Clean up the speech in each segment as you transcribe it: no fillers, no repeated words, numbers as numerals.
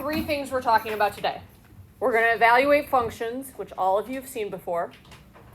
three things we're talking about today. We're going to evaluate functions, which all of you have seen before.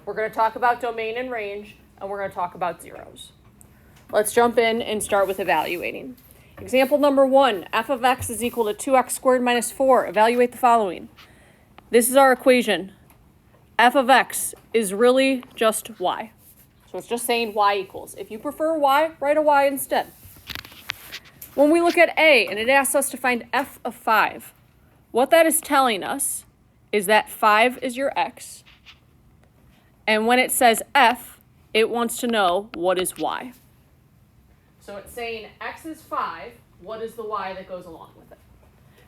We're going to talk about domain and range, and we're going to talk about zeros. Let's jump in and start with evaluating. Example number 1, f of x is equal to 2x squared minus 4. Evaluate the following. This is our equation. F of x is really just y. So it's just saying y equals. If you prefer y, write a y instead. When we look at A and it asks us to find f of 5, what that is telling us is that 5 is your x. And when it says f, it wants to know what is y. So it's saying x is 5, what is the y that goes along with it?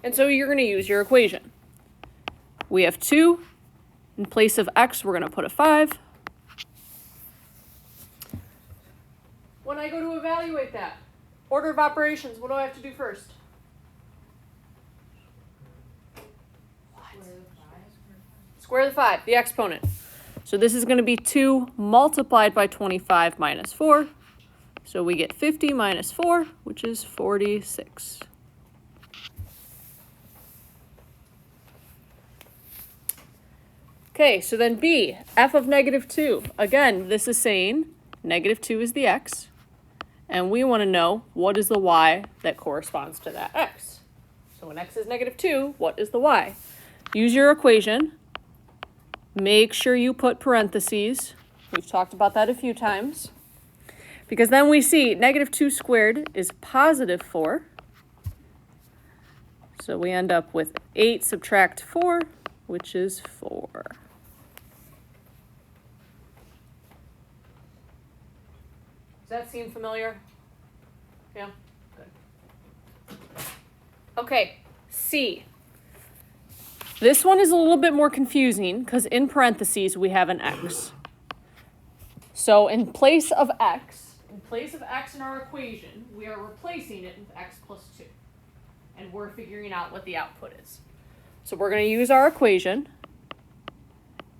And so you're going to use your equation. We have 2. In place of x, we're going to put a 5. When I go to evaluate that, order of operations, what do I have to do first? What? Square the 5, the exponent. So this is going to be 2 multiplied by 25 minus 4. So we get 50 minus 4, which is 46. Okay, so then B, f of negative 2. Again, this is saying negative 2 is the x, and we want to know what is the y that corresponds to that x. So when x is negative 2, what is the y? Use your equation. Make sure you put parentheses. We've talked about that a few times. Because then we see negative 2 squared is positive 4. So we end up with 8 subtract 4, which is 4. Does that seem familiar? Yeah? Good. Okay, C. This one is a little bit more confusing because in parentheses we have an x. So in place of x in our equation, we are replacing it with x plus 2. And we're figuring out what the output is. So we're going to use our equation.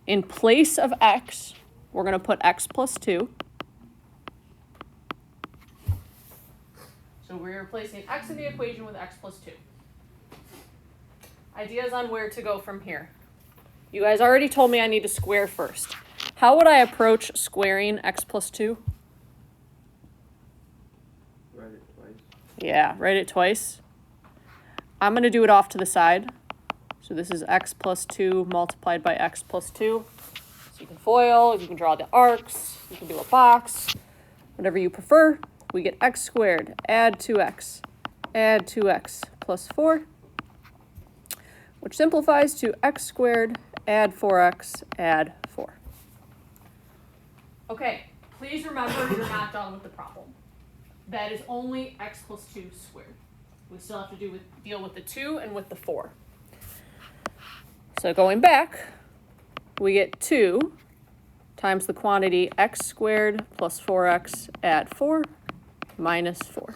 In place of x, we're going to put x plus 2. So we're replacing x in the equation with x plus 2. Ideas on where to go from here. You guys already told me I need to square first. How would I approach squaring x plus 2? Write it twice. Yeah, write it twice. I'm going to do it off to the side. So this is x plus 2 multiplied by x plus 2. So you can FOIL, you can draw the arcs, you can do a box, whatever you prefer. We get x squared, add 2x plus 4, which simplifies to x squared, add 4x, add 4. Okay, please remember you're not done with the problem. That is only x plus 2 squared. We still have to deal with the 2 and with the 4. So going back, we get 2 times the quantity x squared plus 4x, add 4, minus 4.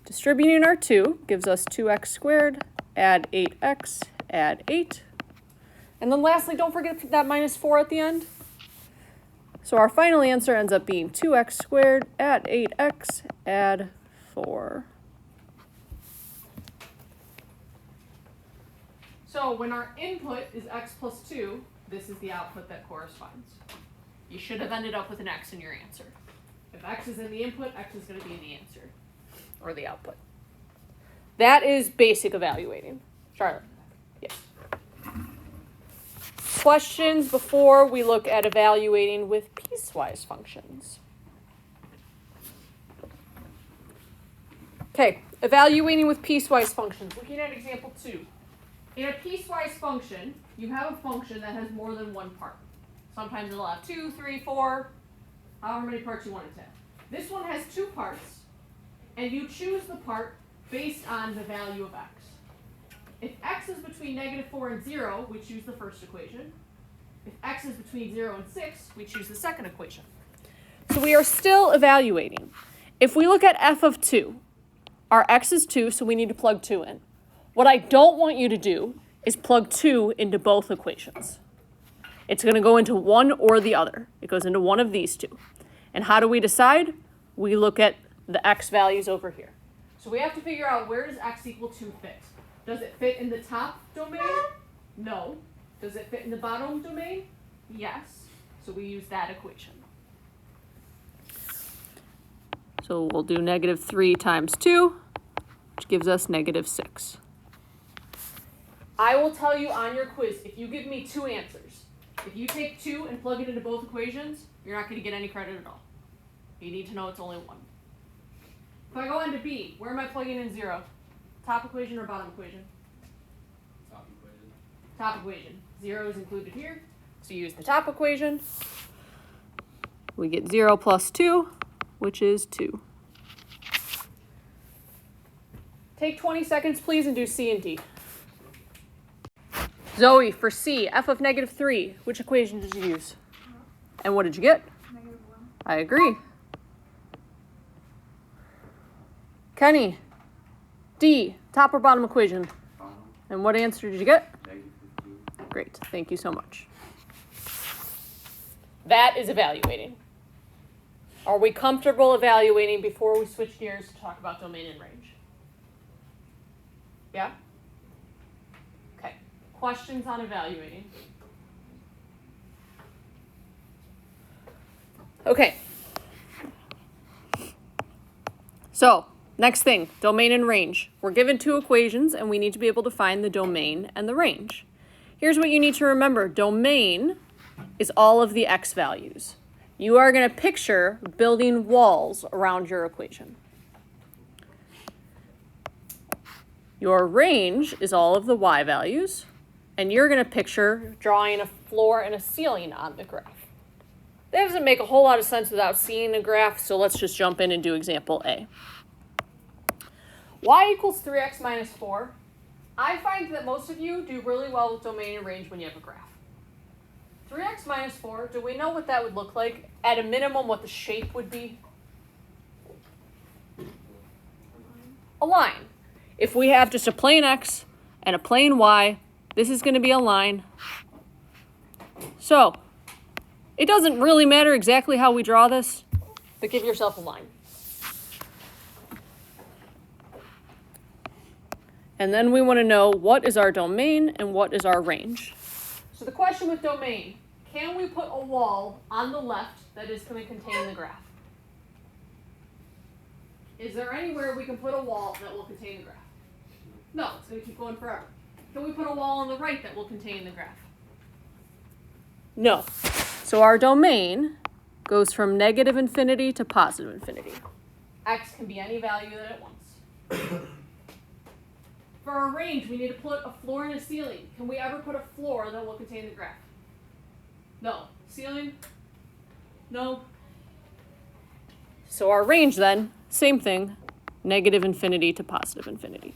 Distributing our 2 gives us 2x squared, add 8x, add 8. And then lastly, don't forget that minus 4 at the end. So our final answer ends up being 2x squared, add 8x, add 4. So when our input is x plus 2, this is the output that corresponds. You should have ended up with an x in your answer. If x is in the input, x is going to be in the answer, or the output. That is basic evaluating. Charlotte? Yes. Questions before we look at evaluating with piecewise functions? Okay, evaluating with piecewise functions. Looking at example 2. In a piecewise function, you have a function that has more than one part. Sometimes it'll have 2, 3, 4, however many parts you want it to have. This one has 2 parts, and you choose the part based on the value of x. If x is between negative 4 and 0, we choose the first equation. If x is between 0 and 6, we choose the second equation. So we are still evaluating. If we look at f of 2, our x is 2, so we need to plug 2 in. What I don't want you to do is plug 2 into both equations. It's going to go into one or the other. It goes into one of these two. And how do we decide? We look at the x values over here. So we have to figure out, where does x equal 2 fit? Does it fit in the top domain? No. Does it fit in the bottom domain? Yes. So we use that equation. So we'll do -3 times 2, which gives us -6. I will tell you on your quiz, if you give me 2 answers, if you take 2 and plug it into both equations, you're not going to get any credit at all. You need to know it's only 1. If I go on to B, where am I plugging in 0? Top equation or bottom equation? Top equation. Top equation. 0 is included here, so use the top equation. We get 0 plus 2, which is 2. Take 20 seconds, please, and do C and D. Zoe, for C, f of -3, which equation did you use? And what did you get? -1. I agree. Kenny, D, top or bottom equation? Bottom. And what answer did you get? -2. Great, thank you so much. That is evaluating. Are we comfortable evaluating before we switch gears to talk about domain and range? Yeah? Okay, questions on evaluating? Okay. So, next thing, domain and range. We're given 2 equations and we need to be able to find the domain and the range. Here's what you need to remember. Domain is all of the x values. You are going to picture building walls around your equation. Your range is all of the y values, and you're going to picture drawing a floor and a ceiling on the graph. That doesn't make a whole lot of sense without seeing a graph, so let's just jump in and do example A. Y equals 3x minus 4. I find that most of you do really well with domain and range when you have a graph. 3x minus 4, do we know what that would look like? At a minimum, what the shape would be? A line. If we have just a plain x and a plain y, this is going to be a line. So, it doesn't really matter exactly how we draw this, but give yourself a line. And then we want to know what is our domain and what is our range. So the question with domain, can we put a wall on the left that is going to contain the graph? Is there anywhere we can put a wall that will contain the graph? No, it's going to keep going forever. Can we put a wall on the right that will contain the graph? No. So our domain goes from -infinity to +infinity. X can be any value that it wants. For our range, we need to put a floor and a ceiling. Can we ever put a floor that will contain the graph? No. Ceiling? No. So our range then, same thing, -infinity to +infinity.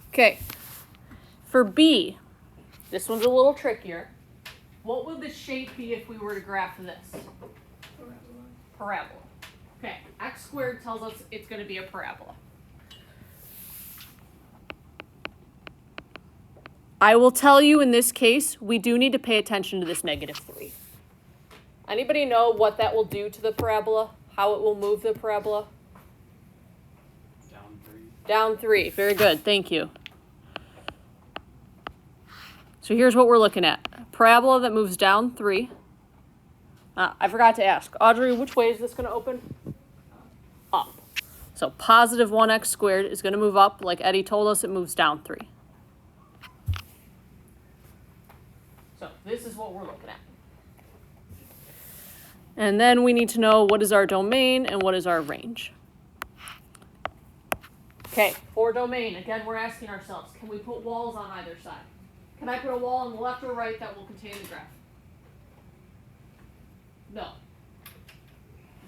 Okay, for B, this one's a little trickier. What would the shape be if we were to graph this? Parabola. Okay, x squared tells us it's going to be a parabola. I will tell you in this case, we do need to pay attention to this -3. Anybody know what that will do to the parabola? How it will move the parabola? Down 3. Down 3. Very good. Thank you. So here's what we're looking at. A parabola that moves down 3. I forgot to ask. Audrey, which way is this going to open? Up. So positive 1x squared is going to move up. Like Eddie told us, it moves down 3. So this is what we're looking at. And then we need to know what is our domain and what is our range. Okay, for domain, again, we're asking ourselves, can we put walls on either side? Can I put a wall on the left or right that will contain the graph? No.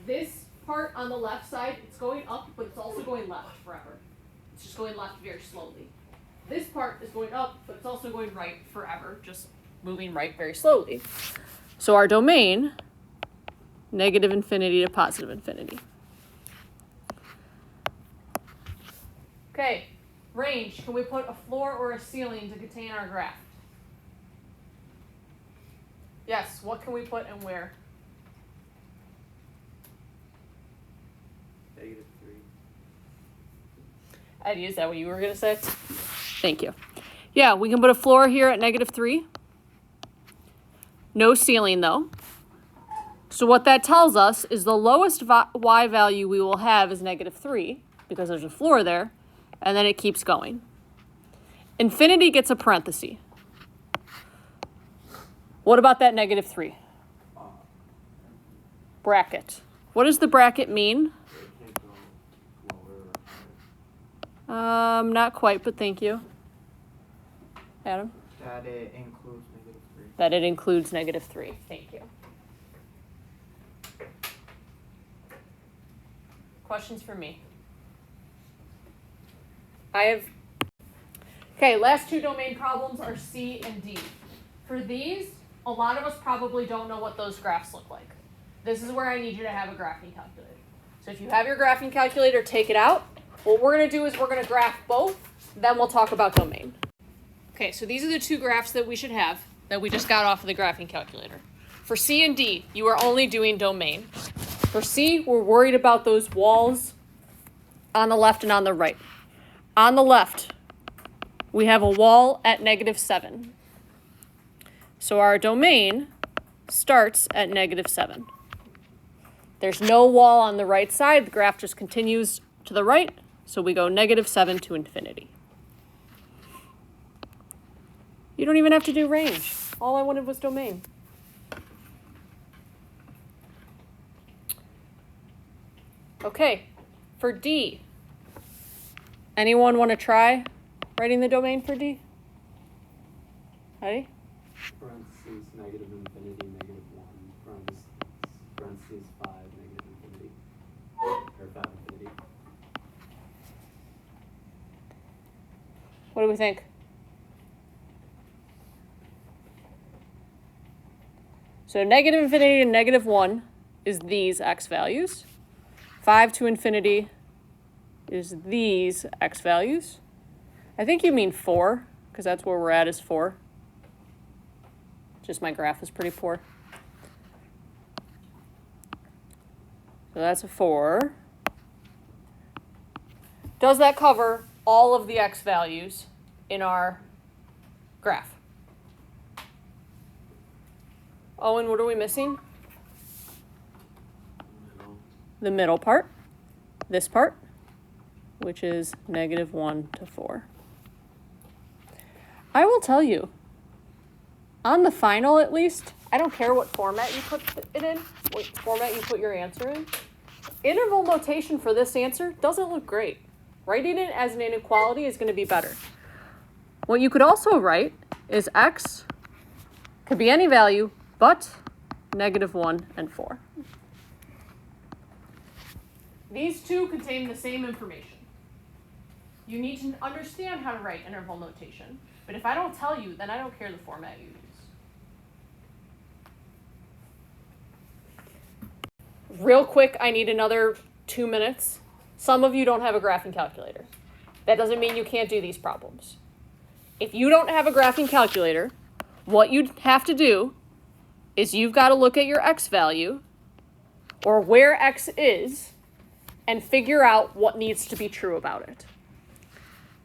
This part on the left side, it's going up, but it's also going left forever. It's just going left very slowly. This part is going up, but it's also going right forever, just moving right very slowly. So our domain, -infinity to +infinity. Okay, range. Can we put a floor or a ceiling to contain our graph? Yes, what can we put and where? -3. Eddie, is that what you were going to say? Thank you. Yeah, we can put a floor here at -3. No ceiling, though. So what that tells us is the lowest y value we will have is -3, because there's a floor there, and then it keeps going. Infinity gets a parenthesis. What about that -3? Bracket. What does the bracket mean? It can't go lower or higher. Not quite, but thank you. Adam? That it includes -3. That it includes -3. Thank you. Questions for me? Okay, last two domain problems are C and D. For these, a lot of us probably don't know what those graphs look like. This is where I need you to have a graphing calculator. So if you have your graphing calculator, take it out. What we're going to do is we're going to graph both, then we'll talk about domain. Okay, so these are the two graphs that we should have that we just got off of the graphing calculator. For C and D, you are only doing domain. For C, we're worried about those walls on the left and on the right. On the left, we have a wall at -7. So our domain starts at -7. There's no wall on the right side. The graph just continues to the right. So we go -7 to infinity. You don't even have to do range. All I wanted was domain. Okay, for D, anyone want to try writing the domain for D? Ready? Parentheses, -infinity, -1, parentheses 5, -infinity, or 5 infinity. What do we think? So -infinity and -1 is these x values. 5 to infinity is these x values. I think you mean 4, because that's where we're at is 4. Just my graph is pretty poor. So that's a 4. Does that cover all of the x values in our graph? Owen, what are we missing? Middle. The middle part, this part, which is -1 to 4. I will tell you, on the final at least, I don't care what format you put it in, what format you put your answer in. Interval notation for this answer doesn't look great. Writing it as an inequality is going to be better. What you could also write is x could be any value but -1 and 4. These two contain the same information. You need to understand how to write interval notation, but if I don't tell you, then I don't care the format you use. Real quick, I need another 2 minutes. Some of you don't have a graphing calculator. That doesn't mean you can't do these problems. If you don't have a graphing calculator, what you'd have to do is you've got to look at your x value, or where x is, and figure out what needs to be true about it.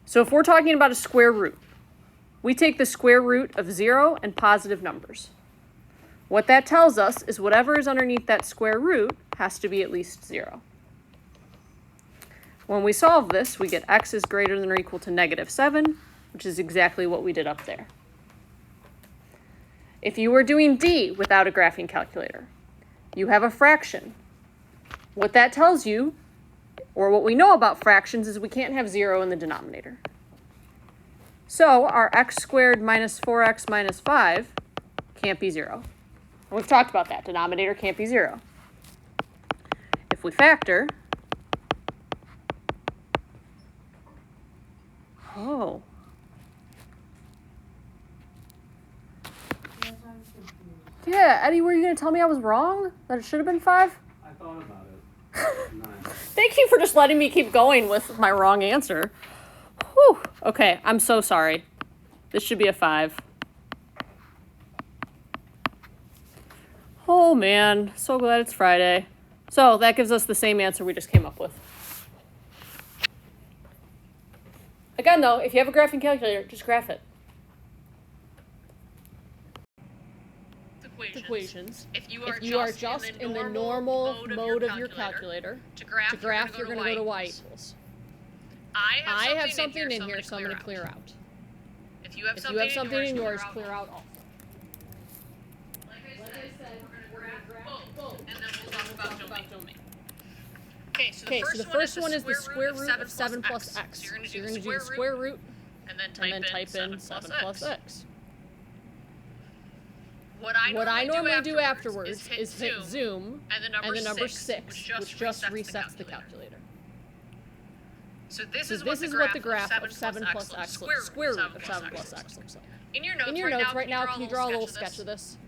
So if we're talking about a square root, we take the square root of 0 and positive numbers. What that tells us is whatever is underneath that square root has to be at least 0. When we solve this, we get x is greater than or equal to -7, which is exactly what we did up there. If you were doing D without a graphing calculator, you have a fraction. What that tells you, or what we know about fractions, is we can't have 0 in the denominator. So our x squared minus 4x minus 5 can't be 0. And we've talked about that. Denominator can't be 0. If we factor, oh. Yeah, Eddie, were you going to tell me I was wrong? That it should have been 5? I thought about it. 9. Thank you for just letting me keep going with my wrong answer. Whew. Okay, I'm so sorry. This should be a 5. Oh man, so glad it's Friday. So that gives us the same answer we just came up with. Again though, if you have a graphing calculator, just graph it. Equations. If you are just in the normal mode of your calculator, to graph you're going to go to y equals. I have something in here, so I'm going to clear out. If you have something in yours, clear out also. Like I said, we're going to graph both, and then we'll talk about domain. Okay, so the first one is the square root of 7 plus x. So you're going to do the square root and then type in 7 plus x. What I normally do afterwards is hit zoom and the number 6, which just resets the calculator. So this is what the graph of 7 plus x, square root of 7 plus x looks like. In your notes right now, can you draw a little sketch of this?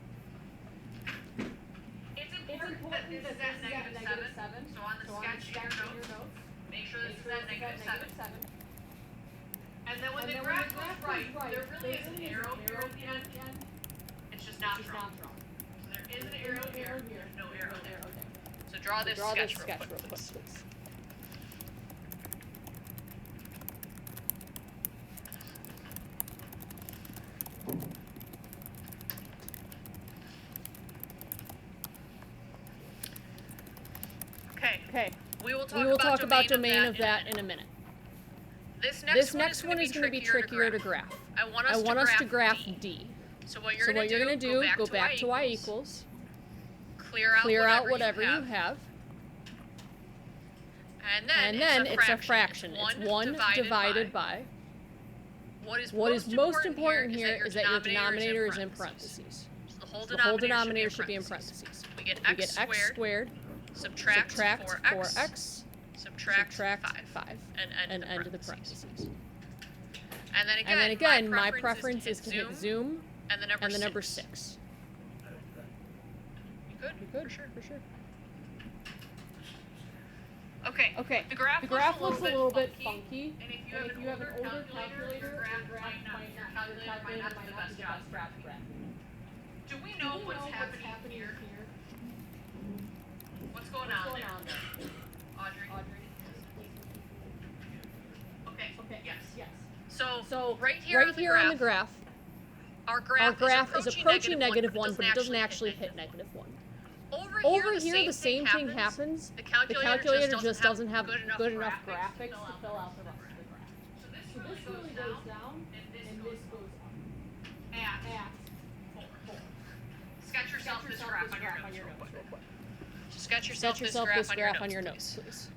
It's important that this is at negative 7. So on the sketch in your notes, make sure this is at negative 7. And then when the graph goes right, there really is an arrow here at the end. It's just not drawn. So there is an arrow here, there's no arrow there. So draw this sketch real quick, please. Okay. We will talk about domain of that in a minute. This next one is going to be trickier to graph. I want us to graph D. So what you're going to do, go back to y equals, clear out whatever you have, and then it's a fraction. It's 1 divided by. What is most important here is that your denominator is in parentheses. So the whole denominator should be in parentheses. We get x squared, subtract 4x, subtract 5, and end the parentheses. And then again, my preference is to hit zoom and the number 6. You good? For sure. Okay. The graph looks a little bit funky. And if you have an older calculator, your calculator might not do the best job graphing. Do we know what's happening here? What's going on there? Audrey? Okay. Yes. So right here on the graph, our graph is approaching negative 1, but it doesn't actually hit negative 1. Over here, the same thing happens. The calculator just doesn't have good enough graphics to fill out the rest of the graph. So this really goes down, and this goes up. At 4. Sketch yourself this graph on your notes real quick. Sketch yourself this graph on your notes, please.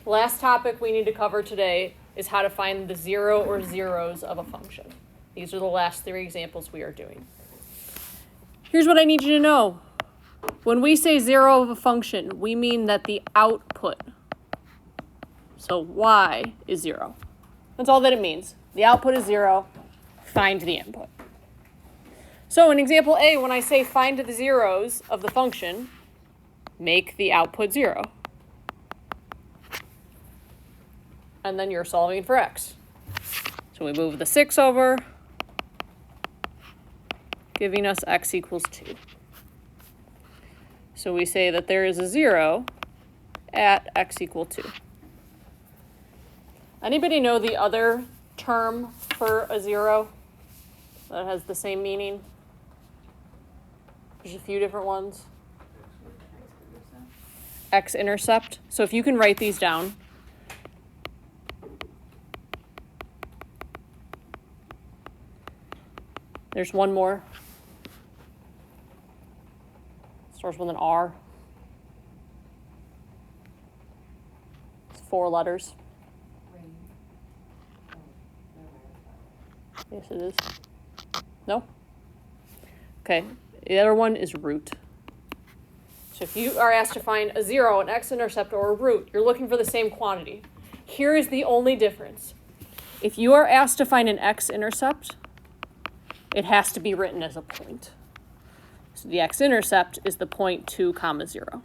Last topic we need to cover today is how to find the 0 or zeros of a function. These are the last 3 examples we are doing. Here's what I need you to know. When we say 0 of a function, we mean that the output, so y is 0. That's all that it means. The output is 0, find the input. So in example A, when I say find the zeros of the function, make the output 0. And then you're solving for x. So we move the 6 over, giving us x equals 2. So we say that there is a 0 at x equal 2. Anybody know the other term for a 0 that has the same meaning? There's a few different ones. X-intercept. So if you can write these down. There's one more. Starts with an R. It's 4 letters. Yes, it is. No? Okay. The other one is root. So if you are asked to find a 0, an x-intercept, or a root, you're looking for the same quantity. Here is the only difference. If you are asked to find an x-intercept, it has to be written as a point. So the x-intercept is the point 2, 0.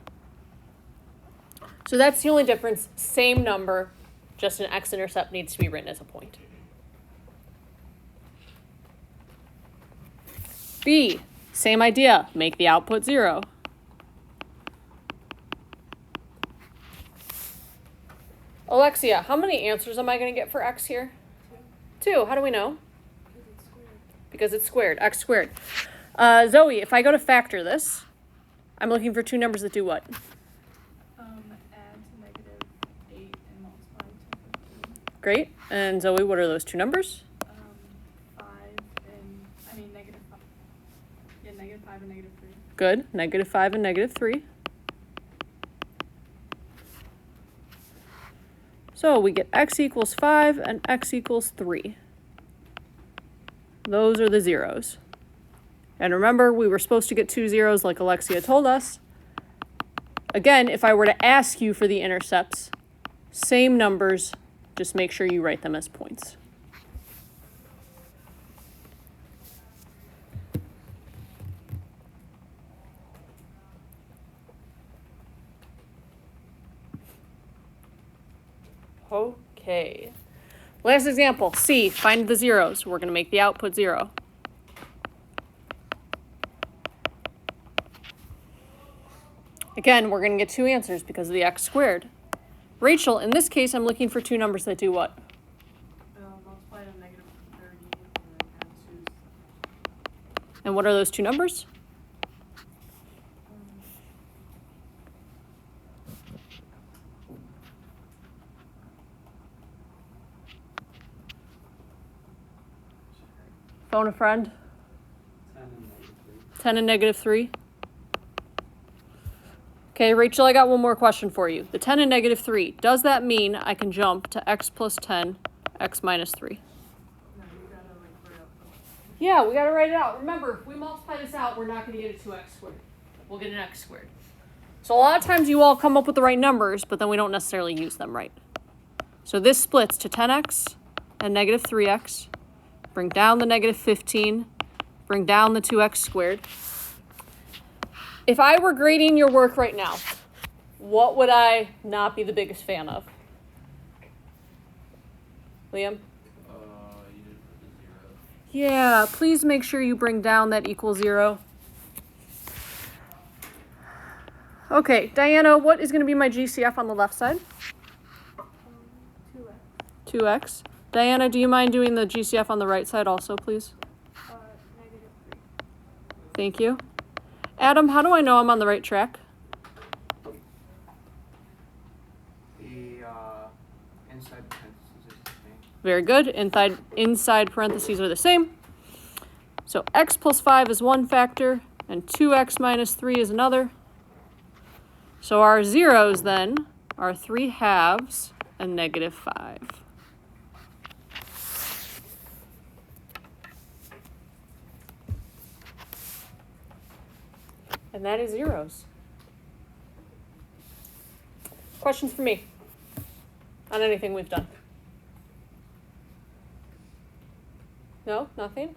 So that's the only difference. Same number, just an x-intercept needs to be written as a point. B, same idea, make the output 0. Alexia, how many answers am I going to get for x here? 2. How do we know? Because it's squared, x squared. Zoe, if I go to factor this, I'm looking for two numbers that do what? Add to -8 and multiply to 15. Great. And Zoe, what are those two numbers? 5 and, -5. Yeah, -5 and -3. Good. -5 and -3. So we get x equals 5 and x equals 3. Those are the zeros. And remember, we were supposed to get 2 zeros like Alexia told us. Again, if I were to ask you for the intercepts, same numbers, just make sure you write them as points. Okay. Last example, C, find the zeros. We're going to make the output 0. Again, we're going to get 2 answers because of the x squared. Rachel, in this case, I'm looking for two numbers that do what? Multiply to -30 and then add 2. And what are those two numbers? Phone a friend. 10 and -3. Okay, Rachel, I got one more question for you. The 10 and -3, does that mean I can jump to x plus 10, x minus 3? No, you gotta write out Yeah, we got to write it out. Remember, if we multiply this out, we're not going to get a 2x squared. We'll get an x squared. So a lot of times you all come up with the right numbers, but then we don't necessarily use them right. So this splits to 10x and -3x. Bring down the -15. Bring down the 2x squared. If I were grading your work right now, what would I not be the biggest fan of? Liam? You didn't put the 0. Yeah, please make sure you bring down that equal 0. Okay, Diana, what is going to be my GCF on the left side? 2x. 2x. Diana, do you mind doing the GCF on the right side also, please? -3. Thank you. Adam, how do I know I'm on the right track? The inside parentheses is the same. Very good. Inside parentheses are the same. So x plus 5 is one factor, and 2x minus 3 is another. So our zeros then are 3/2 and -5. And that is zeros. Questions for me on anything we've done? No? Nothing?